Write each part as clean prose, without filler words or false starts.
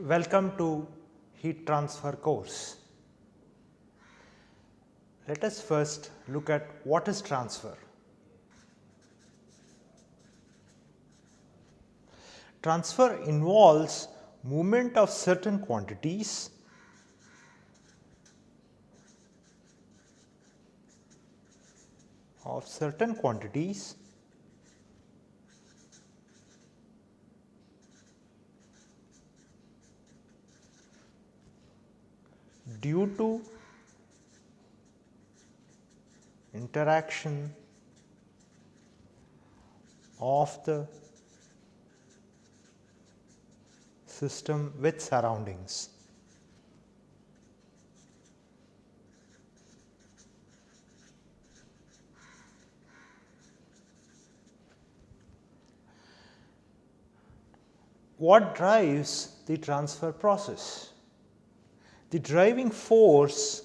Welcome to heat transfer course. Let us first look at what is transfer. Transfer involves movement of certain quantities due to interaction of the system with surroundings. What drives the transfer process? The driving force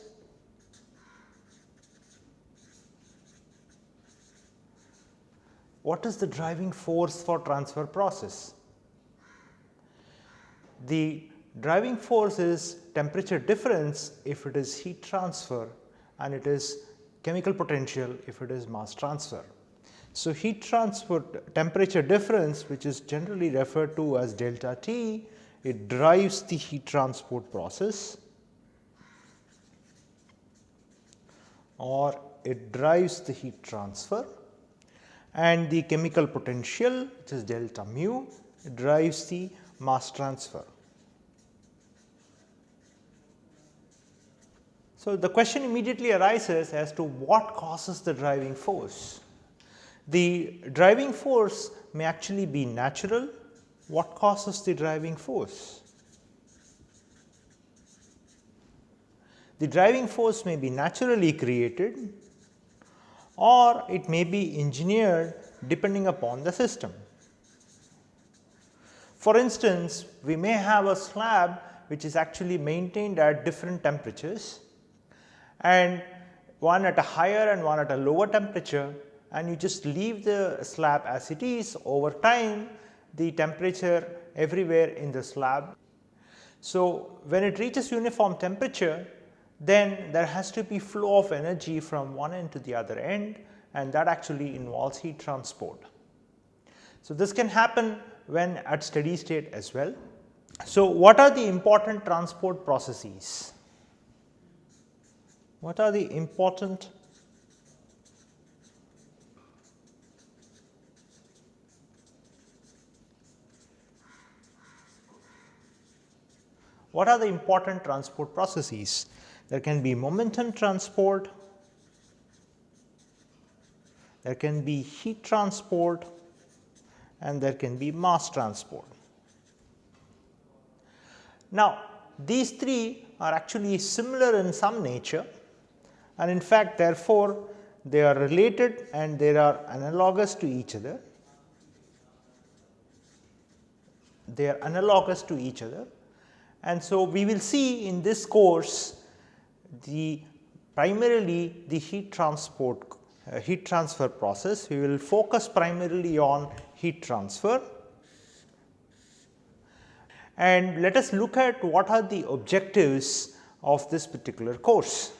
What is the driving force for transfer process? The driving force is temperature difference if it is heat transfer, and it is chemical potential if it is mass transfer. So, heat transfer temperature difference, which is generally referred to as delta T, it drives the heat transport process, or it drives the heat transfer, and the chemical potential, which is delta mu, it drives the mass transfer. So, the question immediately arises as to what causes the driving force. The driving force may actually be natural. What causes the driving force? The driving force may be naturally created, or it may be engineered depending upon the system. For instance, we may have a slab which is actually maintained at different temperatures, and one at a higher and one at a lower temperature, and you just leave the slab as it is. Over time, the temperature everywhere in the slab. So, when it reaches uniform temperature, then there has to be flow of energy from one end to the other end, and that actually involves heat transport. So, this can happen when at steady state as well. So, what are the important transport processes? What are the important transport processes? There can be momentum transport, there can be heat transport, and there can be mass transport. Now, these three are actually similar in some nature, and in fact, therefore, they are related and they are analogous to each other. And so, we will see in this course primarily the heat transfer process. We will focus primarily on heat transfer, and let us look at what are the objectives of this particular course.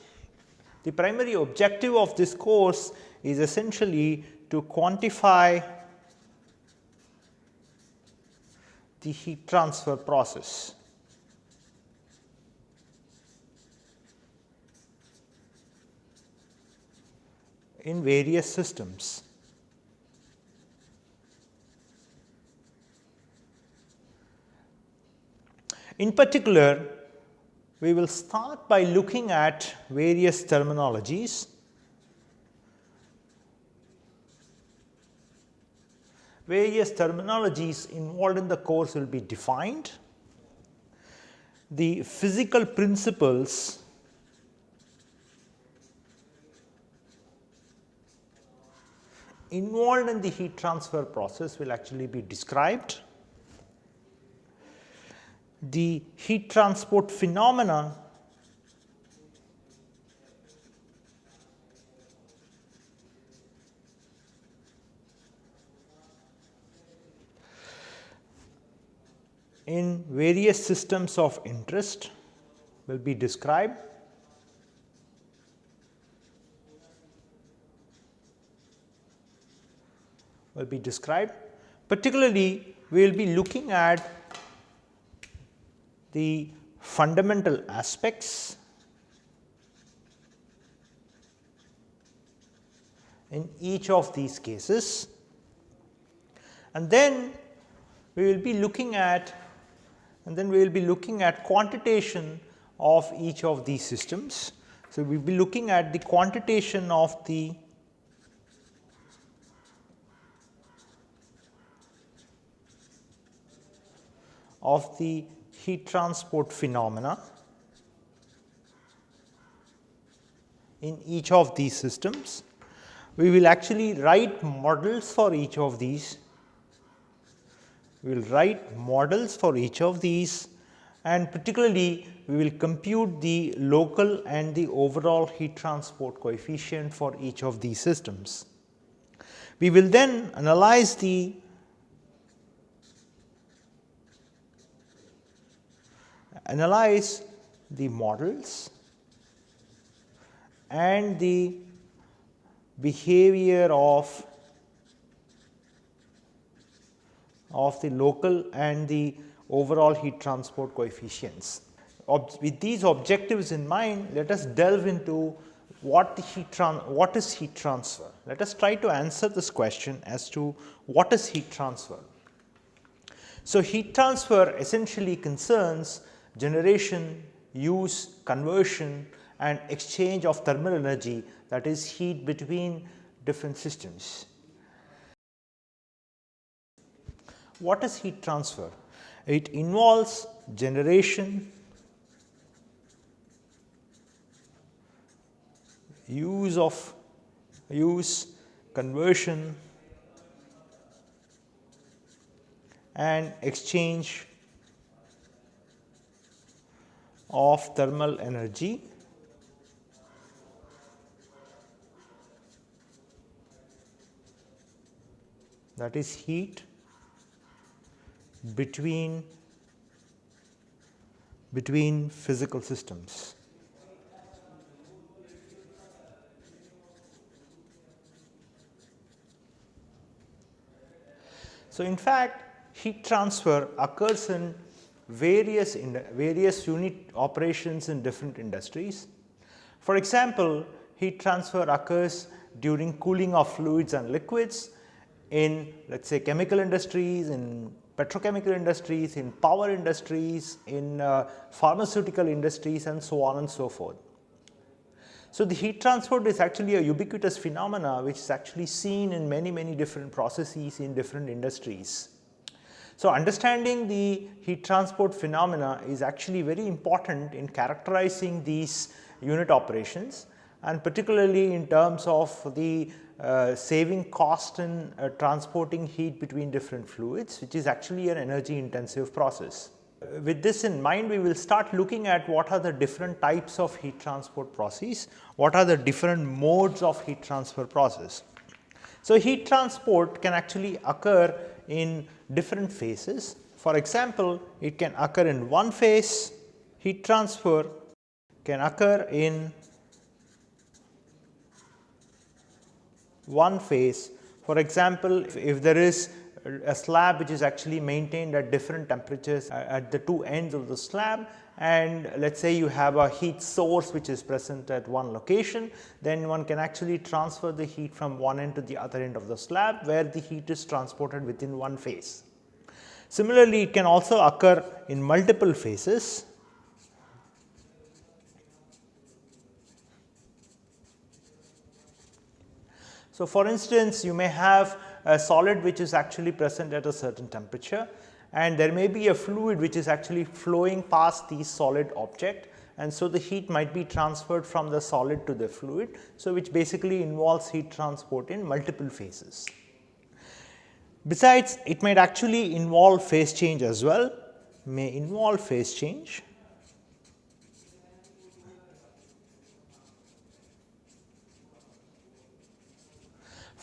The primary objective of this course is essentially to quantify the heat transfer process. In various systems. In particular, we will start by looking at various terminologies. Various terminologies involved in the course will be defined. The physical principles involved in the heat transfer process will actually be described. The heat transport phenomena in various systems of interest will be described. Particularly, we will be looking at the fundamental aspects in each of these cases, and then we will be looking at quantitation of each of these systems. So, we will be looking at the quantitation of the heat transport phenomena in each of these systems. We will actually write models for each of these. We will write models for each of these, and particularly we will compute the local and the overall heat transport coefficient for each of these systems. We will then analyze the models and the behavior of the local and the overall heat transport coefficients. With these objectives in mind, let us delve into what is heat transfer. Let us try to answer this question as to what is heat transfer. So, heat transfer essentially concerns generation, use, conversion and exchange of thermal energy, that is heat between different systems. What is heat transfer? It involves generation, use, conversion and exchange of thermal energy that is heat between physical systems. So, in fact, heat transfer occurs in various unit operations in different industries. For example, heat transfer occurs during cooling of fluids and liquids in, let us say, chemical industries, in petrochemical industries, in power industries, in pharmaceutical industries and so on and so forth. So, the heat transport is actually a ubiquitous phenomena which is actually seen in many different processes in different industries. So, understanding the heat transport phenomena is actually very important in characterizing these unit operations, and particularly in terms of the saving cost in transporting heat between different fluids, which is actually an energy intensive process. With this in mind, we will start looking at what are the different types of heat transport processes, what are the different modes of heat transfer process. So, heat transport can actually occur in different phases. For example, it can occur in one phase. Heat transfer can occur in one phase. For example, if there is a slab which is actually maintained at different temperatures at the two ends of the slab, and let us say you have a heat source which is present at one location, then one can actually transfer the heat from one end to the other end of the slab, where the heat is transported within one phase. Similarly, it can also occur in multiple phases. So, for instance, you may have a solid which is actually present at a certain temperature, and there may be a fluid which is actually flowing past the solid object, and so the heat might be transferred from the solid to the fluid. So, which basically involves heat transport in multiple phases. Besides, it might actually involve phase change as well, may involve phase change.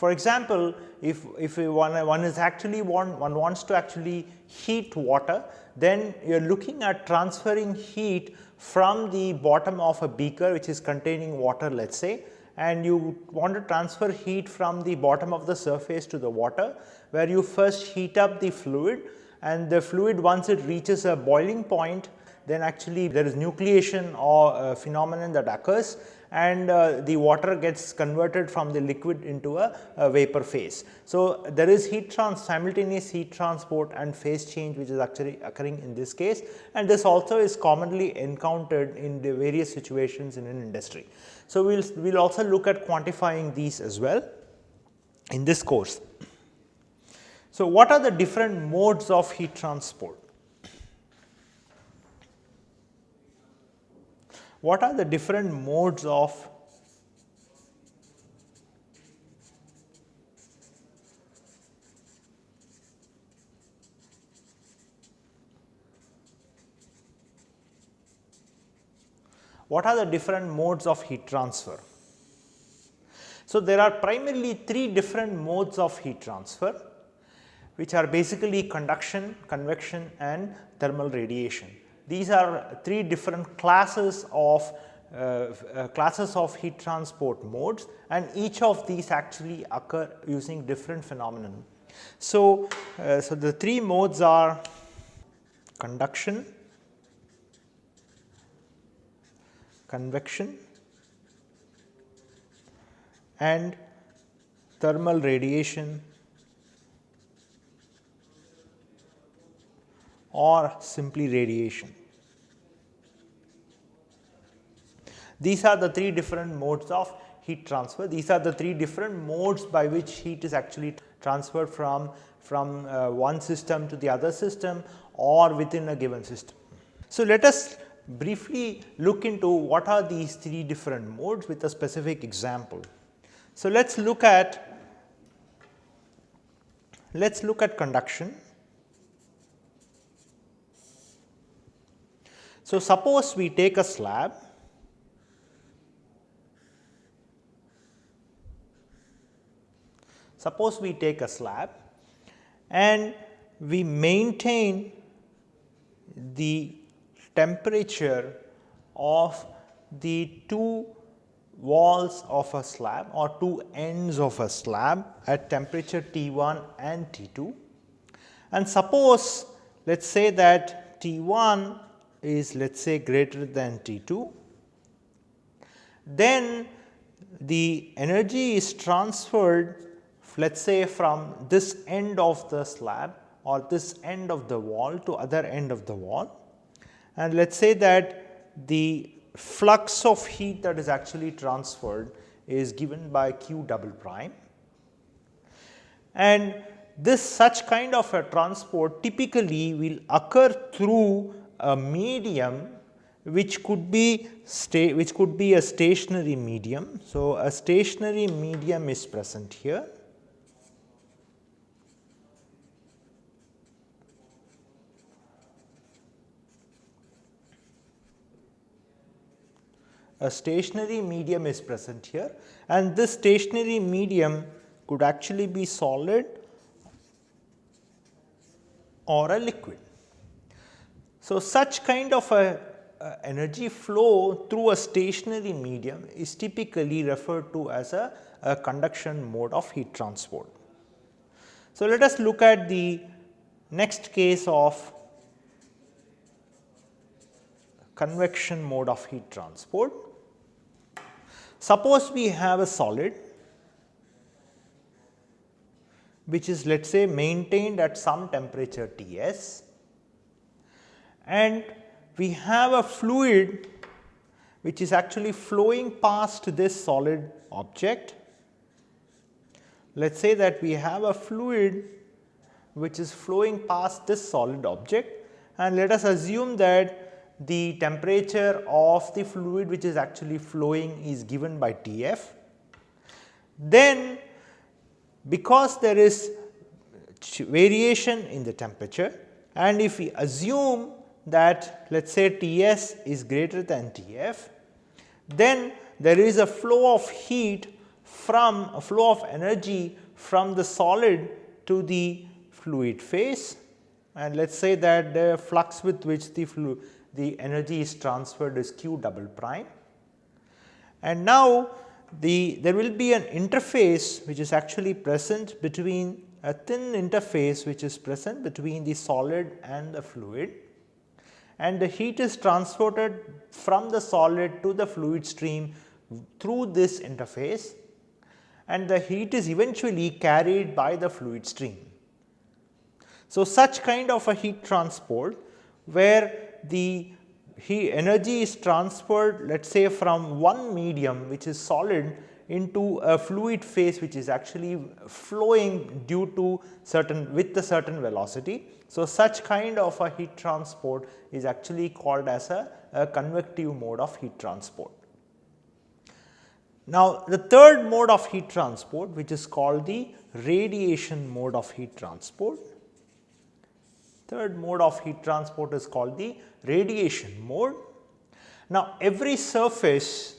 For example, if one wants to actually heat water, then you are looking at transferring heat from the bottom of a beaker which is containing water, let us say, and you want to transfer heat from the bottom of the surface to the water, where you first heat up the fluid, and the fluid, once it reaches a boiling point, then actually there is nucleation or a phenomenon that occurs, and the water gets converted from the liquid into a vapor phase. So, there is simultaneous heat transport and phase change which is actually occurring in this case, and this also is commonly encountered in the various situations in an industry. So, we will also look at quantifying these as well in this course. So, what are the different modes of heat transport? What are the different modes of heat transfer? So, there are primarily 3 different modes of heat transfer, which are basically conduction, convection and thermal radiation. These are 3 different classes of heat transport modes, and each of these actually occur using different phenomenon. So, the 3 modes are conduction, convection and thermal radiation, or simply radiation. These are the 3 different modes of heat transfer. These are the 3 different modes by which heat is actually transferred from one system to the other system or within a given system. So, let us briefly look into what are these 3 different modes with a specific example. So, let us look at conduction. So, suppose we take a slab and we maintain the temperature of the 2 walls of a slab or 2 ends of a slab at temperature T1 and T2, and suppose let us say that T1 is, let us say, greater than T2, then the energy is transferred, let us say, from this end of the slab or this end of the wall to other end of the wall, and let us say that the flux of heat that is actually transferred is given by Q double prime, and such kind of a transport typically will occur through a medium which could be a stationary medium. So, a stationary medium is present here. A stationary medium is present here, and this stationary medium could actually be solid or a liquid. So, such kind of a energy flow through a stationary medium is typically referred to as a conduction mode of heat transport. So, let us look at the next case of convection mode of heat transport. Suppose we have a solid which is, let us say, maintained at some temperature Ts, and we have a fluid which is actually flowing past this solid object. Let us say that we have a fluid which is flowing past this solid object, and let us assume that the temperature of the fluid which is actually flowing is given by Tf. Then, because there is variation in the temperature, and if we assume that, let us say, Ts is greater than Tf, then there is a flow of heat from a flow of energy from the solid to the fluid phase, and let us say that the flux with which the energy is transferred is q double prime. And now there will be an interface which is actually present between a thin interface which is present between the solid and the fluid, and the heat is transported from the solid to the fluid stream through this interface, and the heat is eventually carried by the fluid stream. So, such kind of a heat transport where the energy is transferred, let us say, from one medium which is solid into a fluid phase which is actually flowing due to with a certain velocity. So, such kind of a heat transport is actually called as a convective mode of heat transport. Now, the third mode of heat transport, which is called the radiation mode of heat transport. Third mode of heat transport is called the radiation mode. Now, every surface,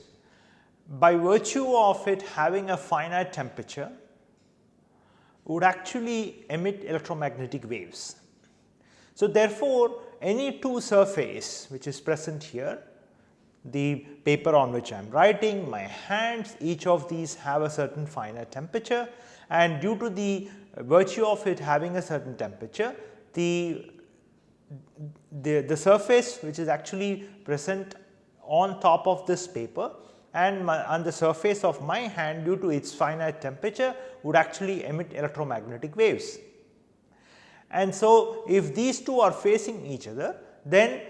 by virtue of it having a finite temperature, would actually emit electromagnetic waves. So, therefore, any two surface which is present here, the paper on which I am writing, my hands, each of these have a certain finite temperature, and due to the virtue of it having a certain temperature, the surface which is actually present on top of this paper and on the surface of my hand, due to its finite temperature, would actually emit electromagnetic waves. And so, if these two are facing each other, then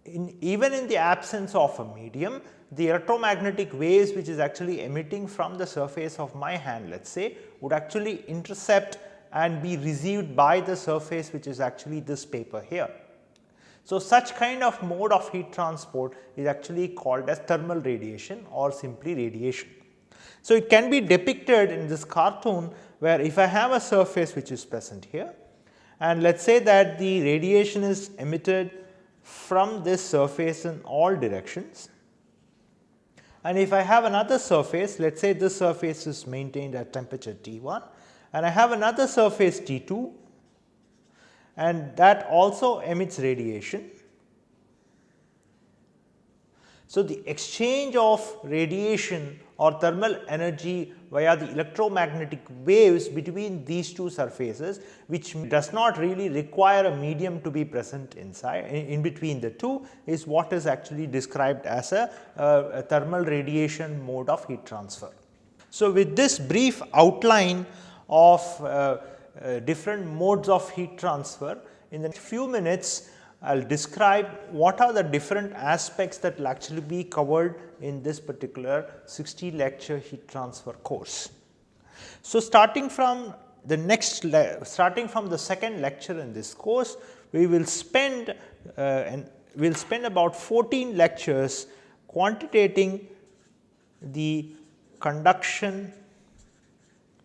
even in the absence of a medium, the electromagnetic waves which is actually emitting from the surface of my hand, let us say, would actually intercept and be received by the surface which is actually this paper here. So, such kind of mode of heat transport is actually called as thermal radiation or simply radiation. So, it can be depicted in this cartoon, where if I have a surface which is present here, and let us say that the radiation is emitted from this surface in all directions, and if I have another surface, let us say this surface is maintained at temperature T1, and I have another surface T2, and that also emits radiation. So, the exchange of radiation or thermal energy via the electromagnetic waves between these two surfaces, which does not really require a medium to be present in between the two, is what is actually described as a thermal radiation mode of heat transfer. So, with this brief outline of different modes of heat transfer, in the next few minutes I will describe what are the different aspects that will actually be covered in this particular 60 lecture heat transfer course. So, starting from the second lecture in this course, we will spend about 14 lectures quantitating the conduction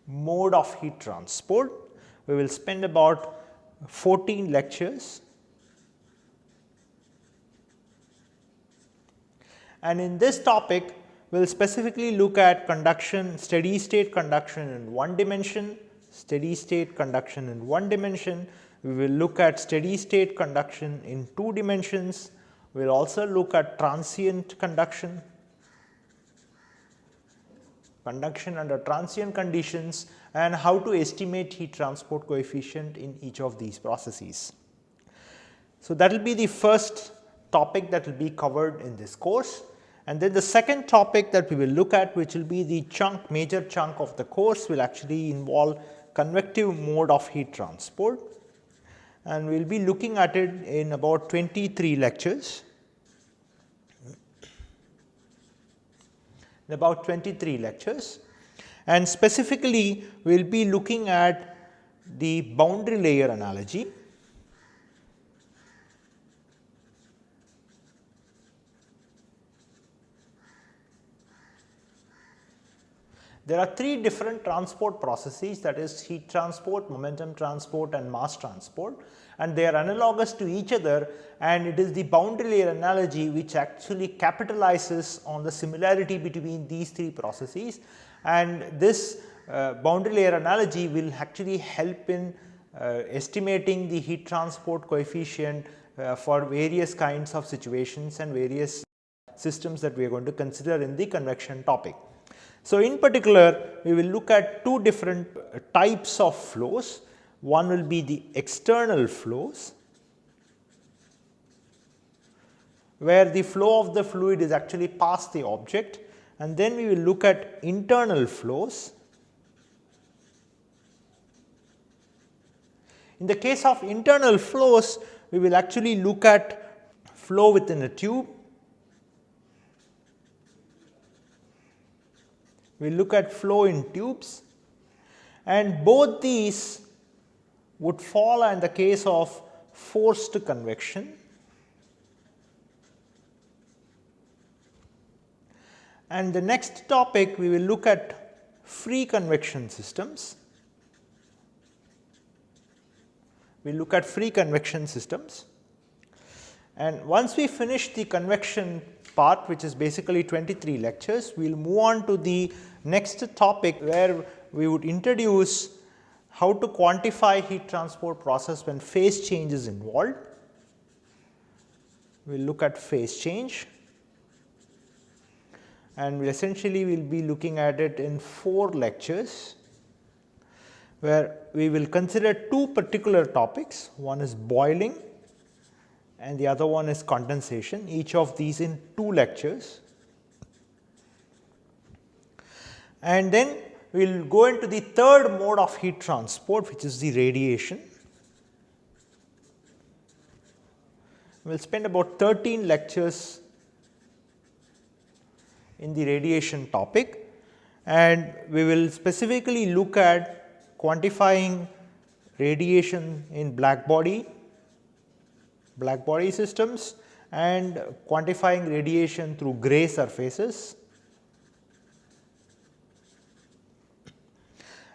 mode of heat transport. We will spend about 14 lectures, and in this topic we will specifically look at conduction, steady state conduction in one dimension, steady state conduction in one dimension. We will look at steady state conduction in two dimensions. We will also look at transient conduction under transient conditions, and how to estimate heat transport coefficient in each of these processes. So, that will be the first topic that will be covered in this course, and then the second topic that we will look at, which will be the major chunk of the course, will actually involve convective mode of heat transport, and we will be looking at it in about 23 lectures. And specifically we will be looking at the boundary layer analogy, there are three different transport processes, that is heat transport, momentum transport and mass transport, and they are analogous to each other, and it is the boundary layer analogy which actually capitalizes on the similarity between these three processes and this boundary layer analogy will actually help in estimating the heat transport coefficient for various kinds of situations and various systems that we are going to consider in the convection topic. So, in particular we will look at two different types of flows. One will be the external flows, where the flow of the fluid is actually past the object, and then we will look at internal flows. In the case of internal flows, we will actually look at flow within a tube, we will look at flow in tubes, and both these would fall in the case of forced convection. And the next topic we will look at free convection systems. We will look at free convection systems, and once we finish the convection part, which is basically 23 lectures, we will move on to the next topic where we would introduce how to quantify heat transport process when phase change is involved. We will look at phase change, and we essentially will be looking at it in 4 lectures, where we will consider 2 particular topics. One is boiling and the other one is condensation, each of these in 2 lectures. And then we will go into the third mode of heat transport, which is the radiation. We will spend about 13 lectures in the radiation topic, and we will specifically look at quantifying radiation in black body systems and quantifying radiation through gray surfaces.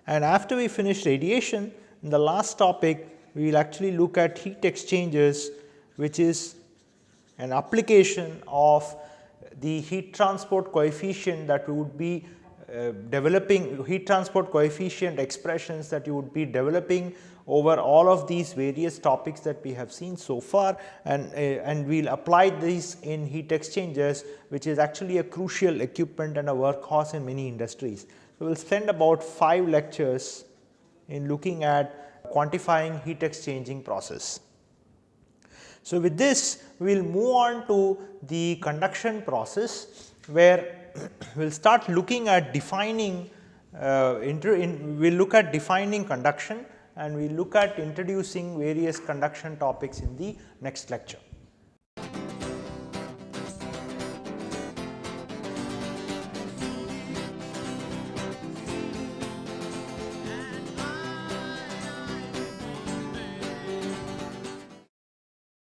And after we finish radiation, in the last topic we will actually look at heat exchangers, which is an application of the heat transport coefficient that we would be developing, heat transport coefficient expressions that you would be developing over all of these various topics that we have seen so far, and we will apply these in heat exchangers, which is actually a crucial equipment and a workhorse in many industries. So, we will spend about 5 lectures in looking at quantifying heat exchanging process. So, with this we will move on to the conduction process, where we will start looking at defining, we will look at defining conduction, and we will look at introducing various conduction topics in the next lecture.